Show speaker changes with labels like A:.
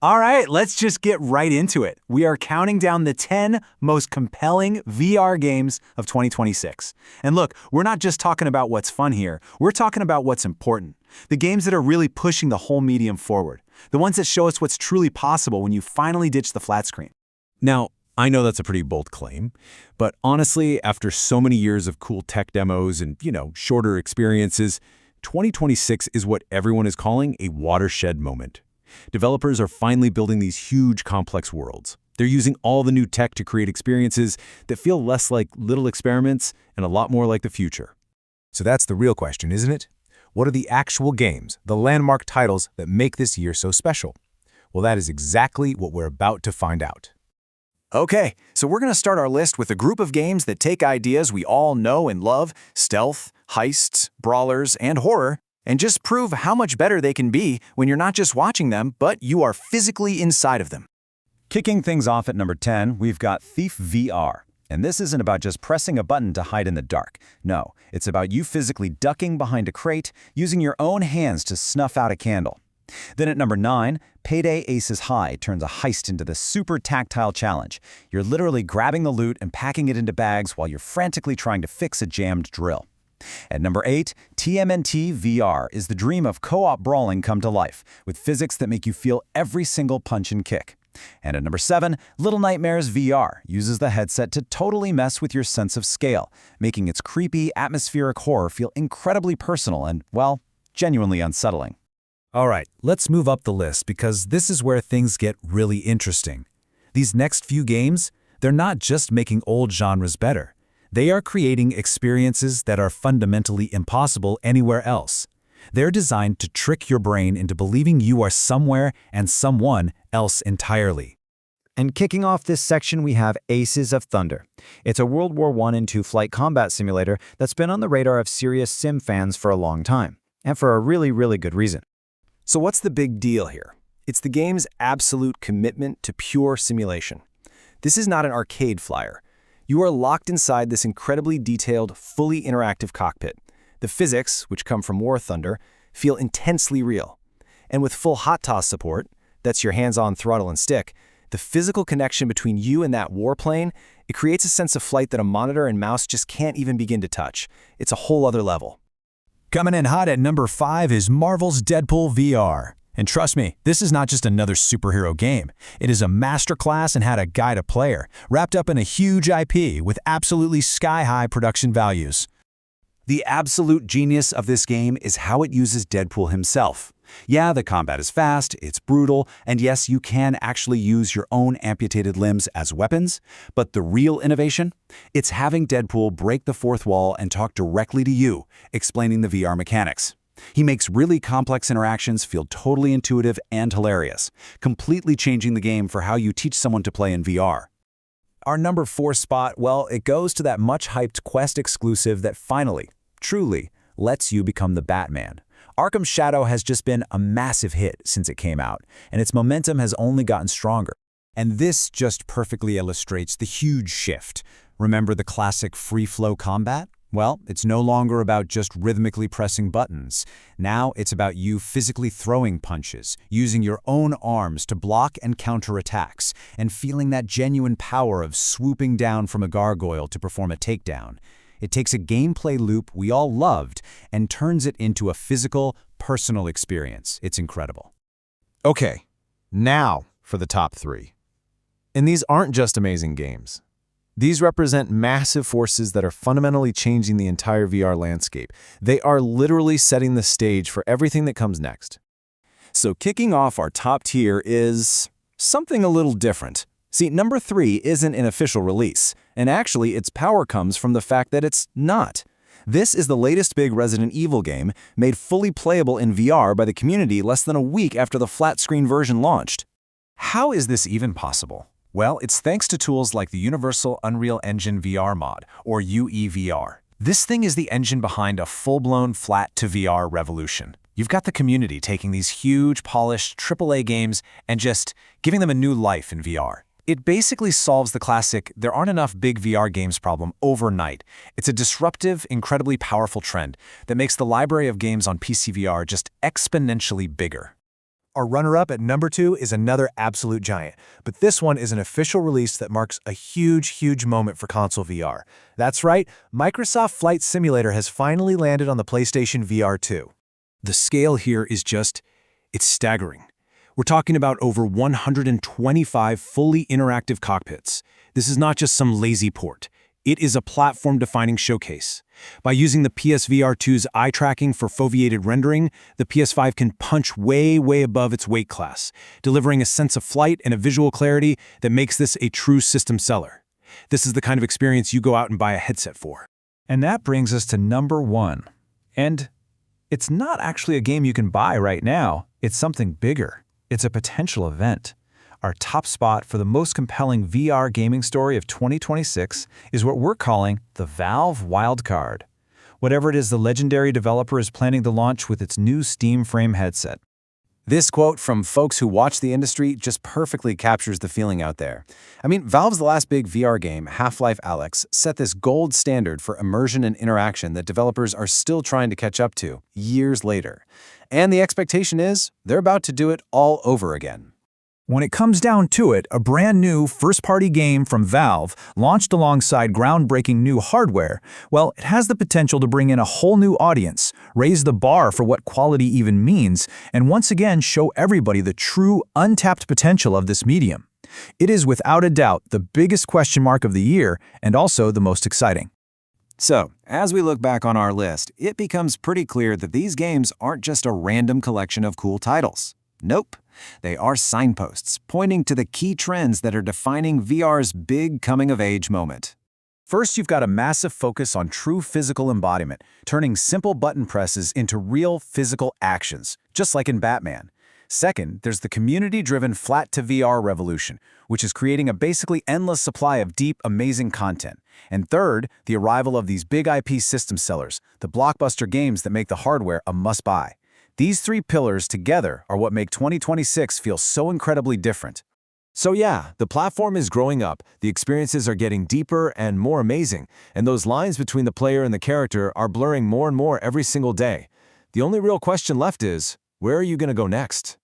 A: All right, let's just get right into it. We are counting down the 10 most compelling VR games of 2026. And look, we're not just talking about what's fun here. We're talking about what's important. The games that are really pushing the whole medium forward. The ones that show us what's truly possible when you finally ditch the flat screen.
B: Now, I know that's a pretty bold claim, but honestly, after so many years of cool tech demos and, shorter experiences, 2026 is what everyone is calling a watershed moment. Developers are finally building these huge, complex worlds. They're using all the new tech to create experiences that feel less like little experiments and a lot more like the future.
C: So that's the real question, isn't it? What are the actual games, the landmark titles that make this year so special? Well, that is exactly what we're about to find out.
A: Okay, so we're going to start our list with a group of games that take ideas we all know and love, stealth, heists, brawlers, and horror, and just prove how much better they can be when you're not just watching them, but you are physically inside of them.
D: Kicking things off at number 10, we've got Thief VR. And this isn't about just pressing a button to hide in the dark. No, it's about you physically ducking behind a crate, using your own hands to snuff out a candle. Then at number 9, Payday Aces High turns a heist into the super tactile challenge. You're literally grabbing the loot and packing it into bags while you're frantically trying to fix a jammed drill. At number 8, TMNT VR is the dream of co-op brawling come to life, with physics that make you feel every single punch and kick. And at number 7, Little Nightmares VR uses the headset to totally mess with your sense of scale, making its creepy, atmospheric horror feel incredibly personal and, well, genuinely unsettling.
C: All right, let's move up the list because this is where things get really interesting. These next few games, they're not just making old genres better. They are creating experiences that are fundamentally impossible anywhere else. They're designed to trick your brain into believing you are somewhere and someone else entirely.
E: And kicking off this section, we have Aces of Thunder. It's a World War I and II flight combat simulator that's been on the radar of serious sim fans for a long time, and for a really, really good reason.
F: So what's the big deal here? It's the game's absolute commitment to pure simulation. This is not an arcade flyer. You are locked inside this incredibly detailed, fully interactive cockpit. The physics, which come from War Thunder, feel intensely real. And with full hot toss support, that's your hands-on throttle and stick, the physical connection between you and that warplane, it creates a sense of flight that a monitor and mouse just can't even begin to touch. It's a whole other level.
C: Coming in hot at number 5 is Marvel's Deadpool VR. And trust me, this is not just another superhero game. It is a masterclass in how to guide a player, wrapped up in a huge IP with absolutely sky-high production values.
B: The absolute genius of this game is how it uses Deadpool himself. Yeah, the combat is fast, it's brutal, and yes, you can actually use your own amputated limbs as weapons, but the real innovation? It's having Deadpool break the fourth wall and talk directly to you, explaining the VR mechanics. He makes really complex interactions feel totally intuitive and hilarious, completely changing the game for how you teach someone to play in VR.
C: Our number 4 spot, well, it goes to that much-hyped Quest exclusive that finally, truly, lets you become the Batman. Arkham Shadow has just been a massive hit since it came out, and its momentum has only gotten stronger. And this just perfectly illustrates the huge shift. Remember the classic free-flow combat? Well, it's no longer about just rhythmically pressing buttons. Now it's about you physically throwing punches, using your own arms to block and counter attacks, and feeling that genuine power of swooping down from a gargoyle to perform a takedown. It takes a gameplay loop we all loved and turns it into a physical, personal experience. It's incredible.
G: Okay, now for the top 3. And these aren't just amazing games. These represent massive forces that are fundamentally changing the entire VR landscape. They are literally setting the stage for everything that comes next.
F: So kicking off our top tier is something a little different. See, number 3 isn't an official release, and actually its power comes from the fact that it's not. This is the latest big Resident Evil game, made fully playable in VR by the community less than a week after the flat-screen version launched.
C: How is this even possible? Well, it's thanks to tools like the Universal Unreal Engine VR mod, or UEVR. This thing is the engine behind a full-blown flat-to-VR revolution. You've got the community taking these huge, polished AAA games and just giving them a new life in VR. It basically solves the classic "there aren't enough big VR games" problem overnight. It's a disruptive, incredibly powerful trend that makes the library of games on PC VR just exponentially bigger.
G: Our runner-up at number 2 is another absolute giant, but this one is an official release that marks a huge moment for console VR. That's right, Microsoft Flight Simulator has finally landed on the PlayStation VR 2.
F: The scale here is it's staggering. We're talking about over 125 fully interactive cockpits. This is not just some lazy port. It is a platform-defining showcase. By using the PSVR 2's eye tracking for foveated rendering, the PS5 can punch way above its weight class, delivering a sense of flight and a visual clarity that makes this a true system seller. This is the kind of experience you go out and buy a headset for.
C: And that brings us to number 1. And it's not actually a game you can buy right now. It's something bigger. It's a potential event. Our top spot for the most compelling VR gaming story of 2026 is what we're calling the Valve Wildcard. Whatever it is the legendary developer is planning to launch with its new Steam Frame headset.
B: This quote from folks who watch the industry just perfectly captures the feeling out there. I mean, Valve's last big VR game, Half-Life Alyx, set this gold standard for immersion and interaction that developers are still trying to catch up to years later. And the expectation is they're about to do it all over again.
C: When it comes down to it, a brand new first-party game from Valve, launched alongside groundbreaking new hardware, well, it has the potential to bring in a whole new audience, raise the bar for what quality even means, and once again show everybody the true, untapped potential of this medium. It is without a doubt the biggest question mark of the year, and also the most exciting.
B: So, as we look back on our list, it becomes pretty clear that these games aren't just a random collection of cool titles. Nope. They are signposts pointing to the key trends that are defining VR's big coming-of-age moment.
C: First, you've got a massive focus on true physical embodiment, turning simple button presses into real physical actions, just like in Batman. Second, there's the community-driven flat-to-VR revolution, which is creating a basically endless supply of deep, amazing content. And third, the arrival of these big IP system sellers, the blockbuster games that make the hardware a must-buy. These three pillars together are what make 2026 feel so incredibly different.
G: So yeah, the platform is growing up, the experiences are getting deeper and more amazing, and those lines between the player and the character are blurring more and more every single day. The only real question left is, where are you going to go next?